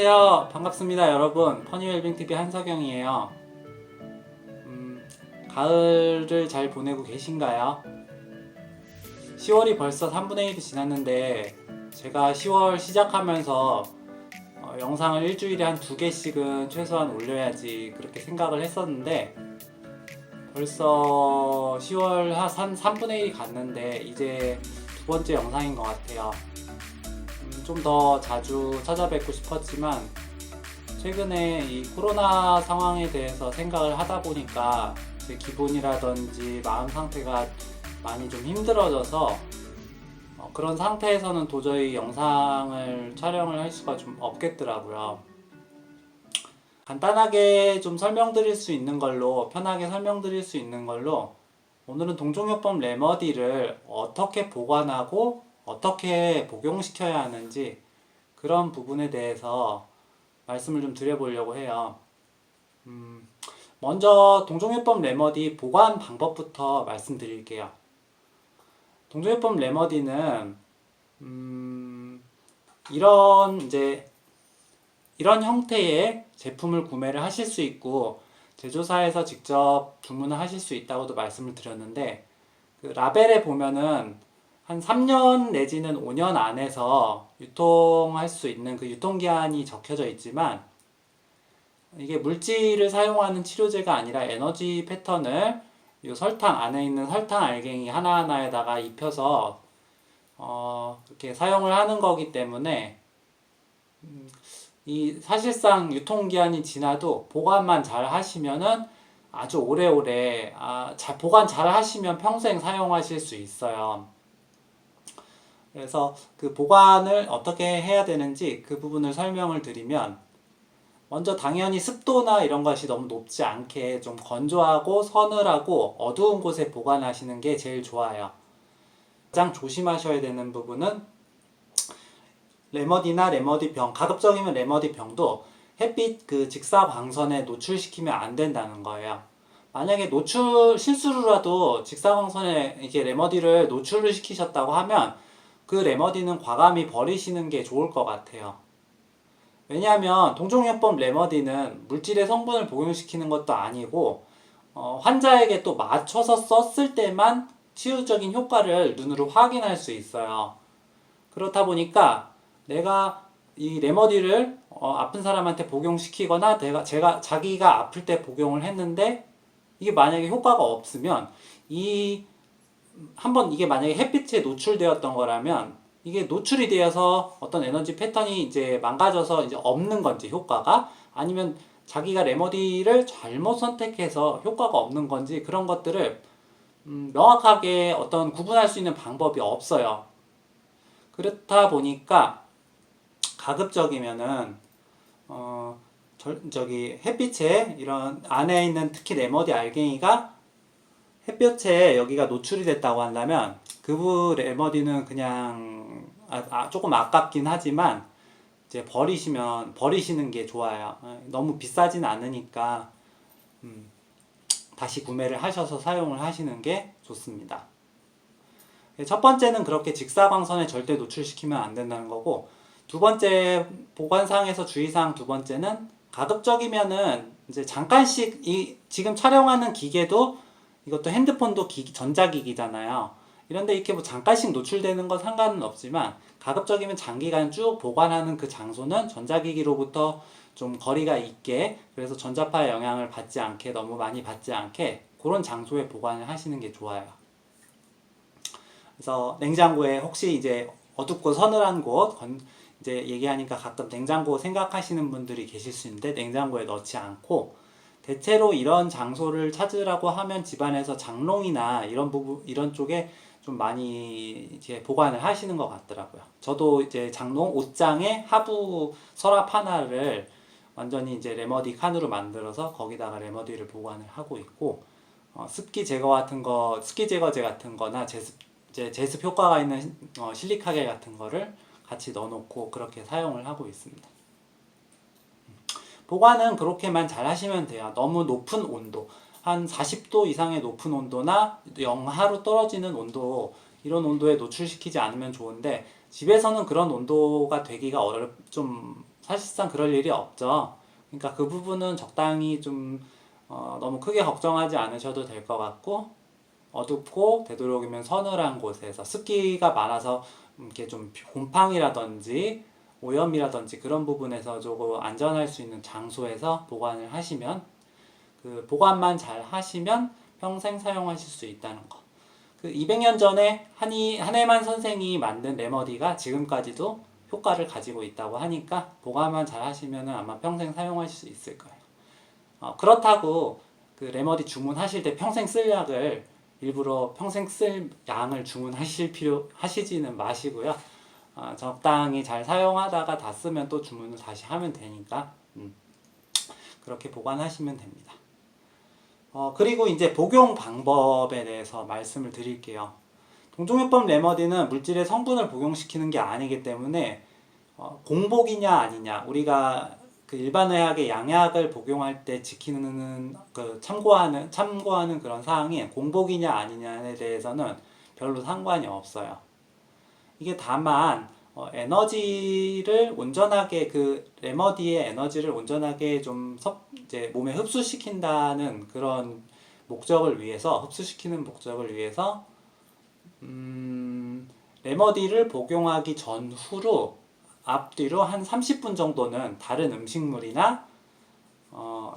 안녕하세요. 반갑습니다, 여러분. 퍼니웰빙TV 한석영이에요. 가을을 잘 보내고 계신가요? 10월이 벌써 3분의 1이 지났는데 제가 10월 시작하면서 영상을 일주일에 한 2개씩은 최소한 올려야지 그렇게 생각을 했었는데 벌써 10월 한 3분의 1이 갔는데 이제 두 번째 영상인 것 같아요. 좀 더 자주 찾아뵙고 싶었지만 최근에 이 코로나 상황에 대해서 생각을 하다 보니까 제 기분이라든지 마음 상태가 많이 좀 힘들어져서 그런 상태에서는 도저히 영상을 촬영을 할 수가 좀 없겠더라고요. 간단하게 좀 설명드릴 수 있는 걸로, 편하게 설명드릴 수 있는 걸로 오늘은 동종요법 레머디를 어떻게 보관하고 어떻게 복용시켜야 하는지 그런 부분에 대해서 말씀을 좀 드려보려고 해요. 먼저 동종요법 레머디 보관 방법부터 말씀드릴게요. 동종요법 레머디는 이런 형태의 제품을 구매를 하실 수 있고 제조사에서 직접 주문을 하실 수 있다고도 말씀을 드렸는데 그 라벨에 보면은 한 3년 내지는 5년 안에서 유통할 수 있는 그 유통기한이 적혀져 있지만 이게 물질을 사용하는 치료제가 아니라 에너지 패턴을 이 설탕 안에 있는 설탕 알갱이 하나하나에다가 입혀서 이렇게 사용을 하는 거기 때문에 이 사실상 유통기한이 지나도 보관만 잘 하시면은 아주 오래오래 보관 잘 하시면 평생 사용하실 수 있어요. 그래서 그 보관을 어떻게 해야 되는지 그 부분을 설명을 드리면 먼저 당연히 습도나 이런 것이 너무 높지 않게 좀 건조하고 서늘하고 어두운 곳에 보관하시는 게 제일 좋아요. 가장 조심하셔야 되는 부분은 레머디나 레머디병, 가급적이면 레머디병도 햇빛 그 직사광선에 노출시키면 안 된다는 거예요. 만약에 실수로라도 직사광선에 이렇게 레머디를 노출을 시키셨다고 하면 그 레머디는 과감히 버리시는 게 좋을 것 같아요. 왜냐하면 동종요법 레머디는 물질의 성분을 복용시키는 것도 아니고 환자에게 또 맞춰서 썼을 때만 치유적인 효과를 눈으로 확인할 수 있어요. 그렇다 보니까 내가 이 레머디를 아픈 사람한테 복용시키거나 자기가 아플 때 복용을 했는데 이게 만약에 효과가 없으면 한번 이게 만약에 햇빛에 노출되었던 거라면 이게 노출이 되어서 어떤 에너지 패턴이 이제 망가져서 이제 없는 건지 효과가 아니면 자기가 레머디를 잘못 선택해서 효과가 없는 건지 그런 것들을 명확하게 어떤 구분할 수 있는 방법이 없어요. 그렇다 보니까 가급적이면은 햇빛에 이런 안에 있는 특히 레머디 알갱이가 햇볕에 여기가 노출이 됐다고 한다면 그 레머디는 그냥 조금 아깝긴 하지만 이제 버리시는 게 좋아요. 너무 비싸진 않으니까 다시 구매를 하셔서 사용을 하시는 게 좋습니다. 첫 번째는 그렇게 직사광선에 절대 노출시키면 안 된다는 거고, 두 번째 보관상에서 주의사항 두 번째는 가급적이면은 이제 잠깐씩 지금 촬영하는 기계도 이것도 핸드폰도 전자기기잖아요. 이런데 이렇게 뭐 잠깐씩 노출되는 건 상관은 없지만 가급적이면 장기간 쭉 보관하는 그 장소는 전자기기로부터 좀 거리가 있게, 그래서 전자파의 영향을 받지 않게, 너무 많이 받지 않게 그런 장소에 보관을 하시는 게 좋아요. 그래서 냉장고에 혹시 이제 어둡고 서늘한 곳 이제 얘기하니까 가끔 냉장고 생각하시는 분들이 계실 수 있는데 냉장고에 넣지 않고 대체로 이런 장소를 찾으라고 하면 집안에서 장롱이나 이런 쪽에 좀 많이 이제 보관을 하시는 것 같더라고요. 저도 이제 옷장에 하부 서랍 하나를 완전히 이제 레머디 칸으로 만들어서 거기다가 레머디를 보관을 하고 있고, 습기 제거제 같은 거나 제습 효과가 있는 실리카겔 같은 거를 같이 넣어놓고 그렇게 사용을 하고 있습니다. 보관은 그렇게만 잘 하시면 돼요. 너무 높은 온도, 한 40도 이상의 높은 온도나 영하로 떨어지는 온도, 이런 온도에 노출시키지 않으면 좋은데 집에서는 그런 온도가 되기가 좀 사실상 그럴 일이 없죠. 그러니까 그 부분은 적당히 좀 너무 크게 걱정하지 않으셔도 될 것 같고, 어둡고 되도록이면 서늘한 곳에서 습기가 많아서 이렇게 좀 곰팡이라든지 오염이라든지 그런 부분에서 조금 안전할 수 있는 장소에서 보관을 하시면, 그 보관만 잘 하시면 평생 사용하실 수 있다는 거. 그 200년 전에 한해만 선생이 만든 레머디가 지금까지도 효과를 가지고 있다고 하니까 보관만 잘 하시면 아마 평생 사용하실 수 있을 거예요. 그렇다고 그 레머디 주문하실 때 평생 쓸 약을 일부러 평생 쓸 양을 하시지는 마시고요. 적당히 잘 사용하다가 다 쓰면 또 주문을 다시 하면 되니까 그렇게 보관하시면 됩니다. 그리고 이제 복용 방법에 대해서 말씀을 드릴게요. 동종요법 레머디는 물질의 성분을 복용시키는 게 아니기 때문에 공복이냐 아니냐, 우리가 그 일반 의학의 양약을 복용할 때 지키는 그 참고하는 그런 사항이 공복이냐 아니냐에 대해서는 별로 상관이 없어요. 이게 다만 에너지를 온전하게, 그 레머디의 에너지를 온전하게 좀 이제 몸에 흡수시킨다는 그런 목적을 위해서, 흡수시키는 목적을 위해서 레머디를 복용하기 전후로 앞뒤로 한 30분 정도는 다른 음식물이나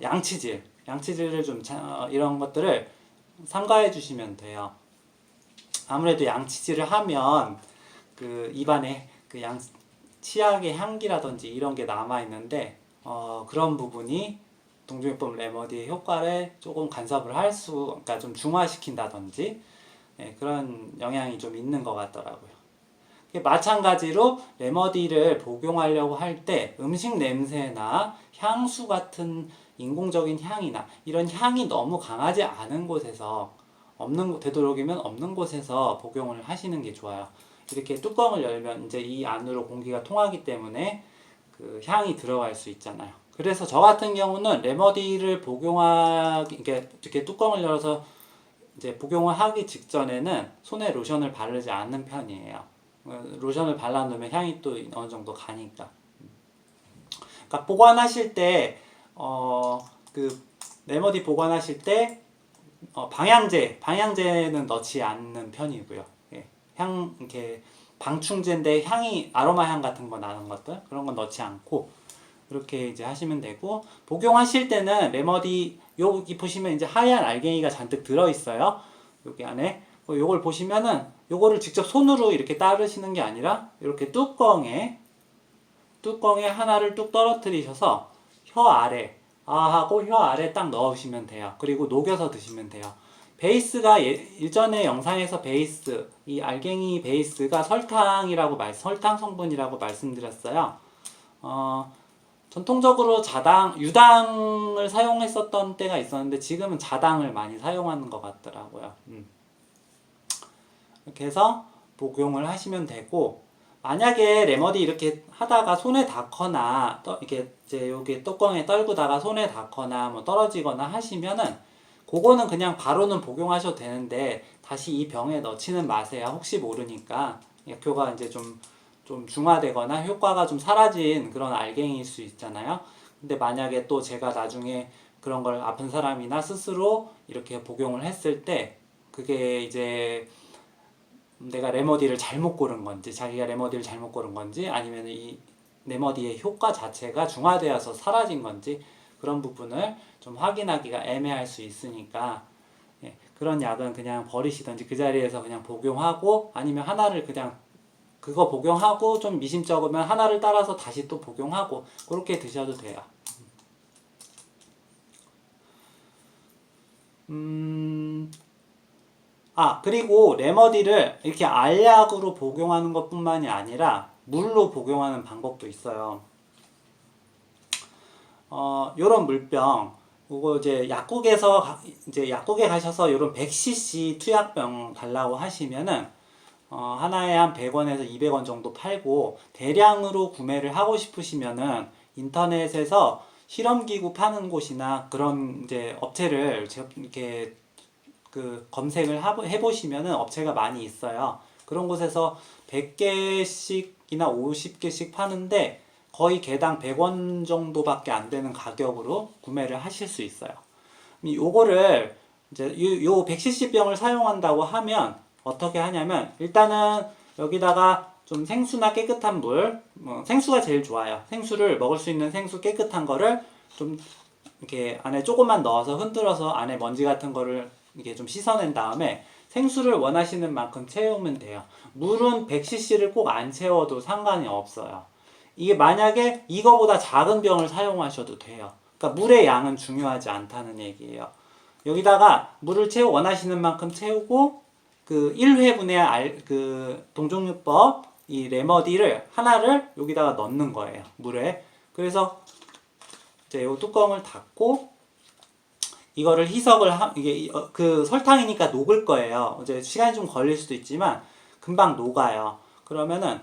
양치질을 좀 이런 것들을 삼가해 주시면 돼요. 아무래도 양치질을 하면 그 입안에 그 치약의 향기라든지 이런 게 남아 있는데 그런 부분이 동종요법 레머디의 효과를 조금 간섭을 그러니까 좀 중화시킨다든지 그런 영향이 좀 있는 것 같더라고요. 마찬가지로 레머디를 복용하려고 할 때 음식 냄새나 향수 같은 인공적인 향이나 이런 향이 너무 강하지 않은 곳에서, 되도록이면 없는 곳에서 복용을 하시는 게 좋아요. 이렇게 뚜껑을 열면 이제 이 안으로 공기가 통하기 때문에 그 향이 들어갈 수 있잖아요. 그래서 저 같은 경우는 레머디를 이렇게 뚜껑을 열어서 이제 복용을 하기 직전에는 손에 로션을 바르지 않는 편이에요. 로션을 발라놓으면 향이 또 어느 정도 가니까. 그러니까 보관하실 때, 그 레머디 보관하실 때 방향제는 넣지 않는 편이고요. 예, 이렇게 방충제인데 아로마 향 같은 거 나는 것들 그런 건 넣지 않고 그렇게 이제 하시면 되고, 복용하실 때는 레머디 여기 보시면 이제 하얀 알갱이가 잔뜩 들어 있어요. 여기 안에 요걸 보시면은 요거를 직접 손으로 이렇게 따르시는 게 아니라 이렇게 뚜껑에 하나를 뚝 떨어뜨리셔서 혀 아래 하고 혀 아래 딱 넣으시면 돼요. 그리고 녹여서 드시면 돼요. 베이스가 일전에 영상에서 이 알갱이 베이스가 설탕 성분이라고 말씀드렸어요. 전통적으로 유당을 사용했었던 때가 있었는데 지금은 자당을 많이 사용하는 것 같더라고요. 이렇게 해서 복용을 하시면 되고, 만약에 레머디 이렇게 하다가 손에 닿거나 이렇게 이제 여기 뚜껑에 떨구다가 손에 닿거나 뭐 떨어지거나 하시면은 그거는 그냥 바로는 복용하셔도 되는데 다시 이 병에 넣지는 마세요. 혹시 모르니까. 약효가 이제 좀 중화되거나 효과가 좀 사라진 그런 알갱이일 수 있잖아요. 근데 만약에 또 제가 나중에 그런 걸 아픈 사람이나 스스로 이렇게 복용을 했을 때 그게 이제 내가 레머디를 잘못 고른 건지, 자기가 레머디를 잘못 고른 건지, 아니면 이 레머디의 효과 자체가 중화되어서 사라진 건지, 그런 부분을 좀 확인하기가 애매할 수 있으니까 그런 약은 그냥 버리시든지 그 자리에서 그냥 복용하고, 아니면 하나를 그냥 그거 복용하고 좀 미심쩍으면 하나를 따라서 다시 또 복용하고 그렇게 드셔도 돼요. 그리고 레머디를 이렇게 알약으로 복용하는 것뿐만이 아니라 물로 복용하는 방법도 있어요. 요런 물병, 그거 이제 약국에 가셔서 요런 100cc 투약병 달라고 하시면은 하나에 한 100원에서 200원 정도 팔고, 대량으로 구매를 하고 싶으시면은 인터넷에서 실험기구 파는 곳이나 그런 이제 업체를 이렇게 그 검색을 해보시면은 업체가 많이 있어요. 그런 곳에서 100개씩이나 50개씩 파는데 거의 개당 100원 정도밖에 안 되는 가격으로 구매를 하실 수 있어요. 요거를 이제 요 100cc 병을 사용한다고 하면 어떻게 하냐면, 일단은 여기다가 좀 생수나 깨끗한 물, 생수가 제일 좋아요. 생수를, 먹을 수 있는 생수 깨끗한 거를 좀 이렇게 안에 조금만 넣어서 흔들어서 안에 먼지 같은 거를 이렇게 좀 씻어낸 다음에 생수를 원하시는 만큼 채우면 돼요. 물은 100cc를 꼭 안 채워도 상관이 없어요. 이게 만약에 이거보다 작은 병을 사용하셔도 돼요. 그러니까 물의 양은 중요하지 않다는 얘기예요. 여기다가 물을 원하시는 만큼 채우고, 그 1회분의 그 동종요법 이 레머디를 하나를 여기다가 넣는 거예요. 물에. 그래서 이제 이 뚜껑을 닫고 이거를 이게 그 설탕이니까 녹을 거예요. 이제 시간이 좀 걸릴 수도 있지만 금방 녹아요. 그러면은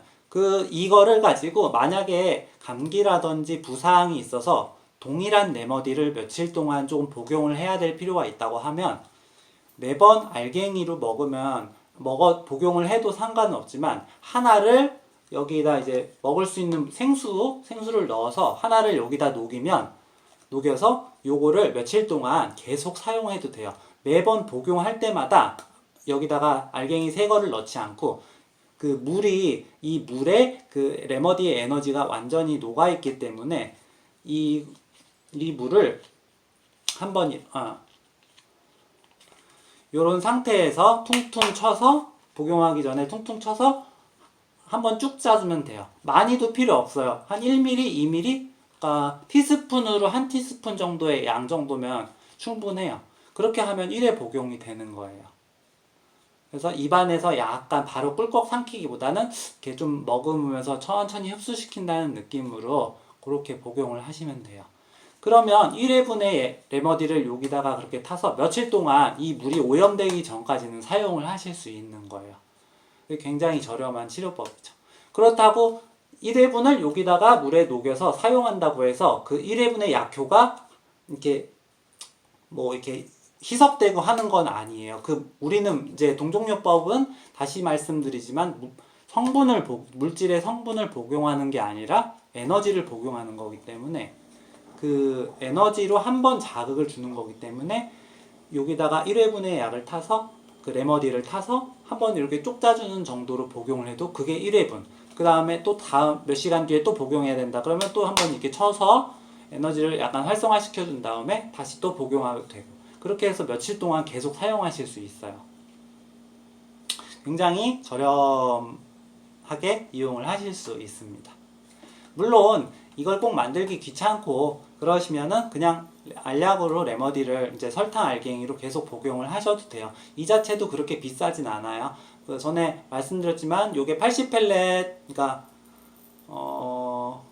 이거를 가지고 만약에 감기라든지 부상이 있어서 동일한 레머디를 며칠 동안 조금 복용을 해야 될 필요가 있다고 하면, 매번 알갱이로 복용을 해도 상관은 없지만 하나를 여기다 이제 먹을 수 있는 생수를 넣어서 하나를 여기다 녹여서 요거를 며칠 동안 계속 사용해도 돼요. 매번 복용할 때마다 여기다가 알갱이 새 거를 넣지 않고 이 물에 그 레머디의 에너지가 완전히 녹아있기 때문에 이 물을 한번 요런 상태에서 퉁퉁 쳐서, 복용하기 전에 퉁퉁 쳐서 한번 쭉 짜주면 돼요. 많이도 필요 없어요. 한 1mm, 2mm? 그러니까 티스푼으로 한 티스푼 정도의 양 정도면 충분해요. 그렇게 하면 1회 복용이 되는 거예요. 그래서 입안에서 약간 바로 꿀꺽 삼키기보다는 이렇게 좀 머금으면서 천천히 흡수시킨다는 느낌으로 그렇게 복용을 하시면 돼요. 그러면 1회분의 레머디를 여기다가 그렇게 타서 며칠 동안 이 물이 오염되기 전까지는 사용을 하실 수 있는 거예요. 굉장히 저렴한 치료법이죠. 그렇다고 1회분을 여기다가 물에 녹여서 사용한다고 해서 그 1회분의 약효가 이렇게 희석되고 하는 건 아니에요. 우리는 이제 동종요법은 다시 말씀드리지만 물질의 성분을 복용하는 게 아니라 에너지를 복용하는 거기 때문에, 그 에너지로 한 번 자극을 주는 거기 때문에 여기다가 1회분의 약을 타서, 그 레머디를 타서 한번 이렇게 쪽 짜주는 정도로 복용을 해도 그게 1회분. 그 다음에 또 다음 몇 시간 뒤에 또 복용해야 된다. 그러면 또 한번 이렇게 쳐서 에너지를 약간 활성화시켜 준 다음에 다시 또 복용하도 되고, 그렇게 해서 며칠 동안 계속 사용하실 수 있어요. 굉장히 저렴하게 이용을 하실 수 있습니다. 물론 이걸 꼭 만들기 귀찮고 그러시면은 그냥 알약으로 레머디를 이제 설탕 알갱이로 계속 복용을 하셔도 돼요. 이 자체도 그렇게 비싸진 않아요. 전에 말씀드렸지만 요게 80펠렛, 그러니까 뭐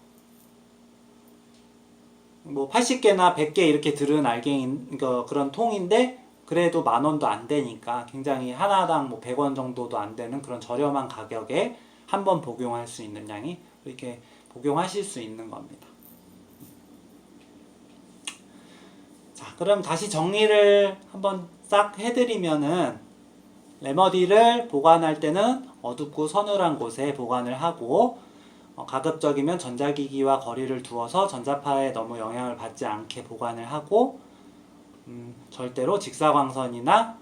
80개나 100개 이렇게 들은 알갱이, 그런 통인데 그래도 10,000원도 안 되니까 굉장히 하나당 뭐 100원 정도도 안 되는 그런 저렴한 가격에 한번 복용할 수 있는 양이 이렇게 복용하실 수 있는 겁니다. 자, 그럼 다시 정리를 한번 싹 해드리면은, 레머디를 보관할 때는 어둡고 서늘한 곳에 보관을 하고, 가급적이면 전자기기와 거리를 두어서 전자파에 너무 영향을 받지 않게 보관을 하고, 절대로 직사광선이나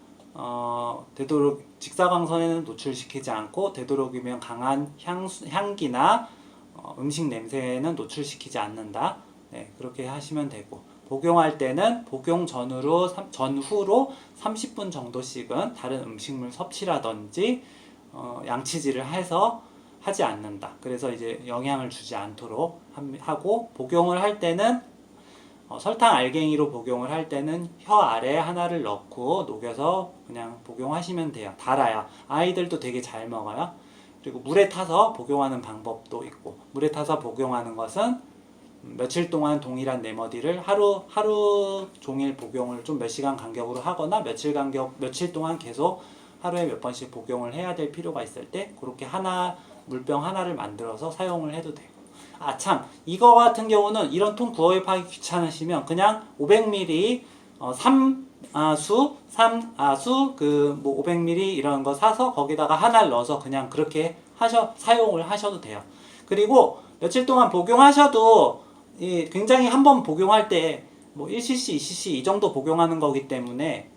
되도록 직사광선에는 노출시키지 않고, 되도록이면 강한 향기나 음식 냄새에는 노출시키지 않는다. 네, 그렇게 하시면 되고, 복용할 때는 복용 전후로 30분 정도씩은 다른 음식물 섭취라든지 양치질을 해서 하지 않는다. 그래서 이제 영향을 주지 않도록 하고, 복용을 할 때는 설탕 알갱이로 복용을 할 때는 혀 아래에 하나를 넣고 녹여서 그냥 복용하시면 돼요. 달아요. 아이들도 되게 잘 먹어요. 그리고 물에 타서 복용하는 방법도 있고, 물에 타서 복용하는 것은 며칠 동안 동일한 레머디를 하루 종일 복용을 좀 몇 시간 간격으로 하거나 며칠 동안 계속 하루에 몇 번씩 복용을 해야 될 필요가 있을 때 그렇게 물병 하나를 만들어서 사용을 해도 되고. 참, 이거 같은 경우는 이런 통 구입하기 귀찮으시면 그냥 500ml 3아수 뭐 500ml 이런 거 사서 거기다가 하나를 넣어서 그냥 그렇게 사용을 하셔도 돼요. 그리고 며칠 동안 복용하셔도 굉장히 한번 복용할 때 뭐 1cc, 2cc 이 정도 복용하는 거기 때문에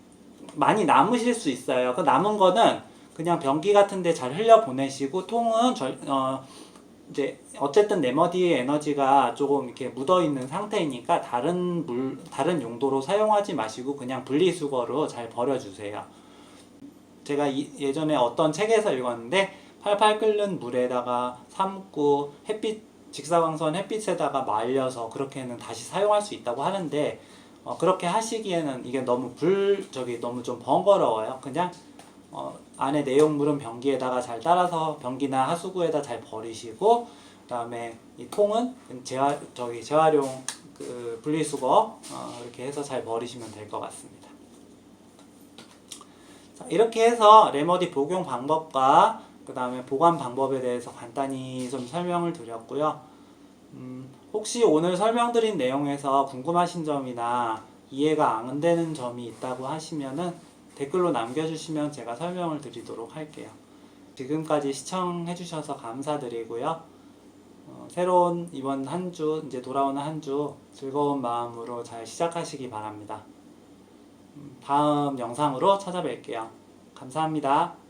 많이 남으실 수 있어요. 그 남은 거는 그냥 변기 같은데 잘 흘려 보내시고, 통은 이제 어쨌든 레머디의 에너지가 조금 이렇게 묻어 있는 상태이니까 다른 용도로 사용하지 마시고 그냥 분리수거로 잘 버려주세요. 제가 예전에 어떤 책에서 읽었는데, 팔팔 끓는 물에다가 삶고 직사광선 햇빛에다가 말려서 그렇게는 다시 사용할 수 있다고 하는데, 그렇게 하시기에는 이게 너무 너무 좀 번거로워요. 그냥 안에 내용물은 변기에다가 잘 따라서 변기나 하수구에다 잘 버리시고, 그다음에 이 통은 재활용 분리수거 이렇게 해서 잘 버리시면 될 것 같습니다. 자, 이렇게 해서 레머디 복용 방법과 그 다음에 보관 방법에 대해서 간단히 좀 설명을 드렸고요. 혹시 오늘 설명드린 내용에서 궁금하신 점이나 이해가 안 되는 점이 있다고 하시면은 댓글로 남겨주시면 제가 설명을 드리도록 할게요. 지금까지 시청해주셔서 감사드리고요. 새로운 이번 한 주, 이제 돌아오는 한 주 즐거운 마음으로 잘 시작하시기 바랍니다. 다음 영상으로 찾아뵐게요. 감사합니다.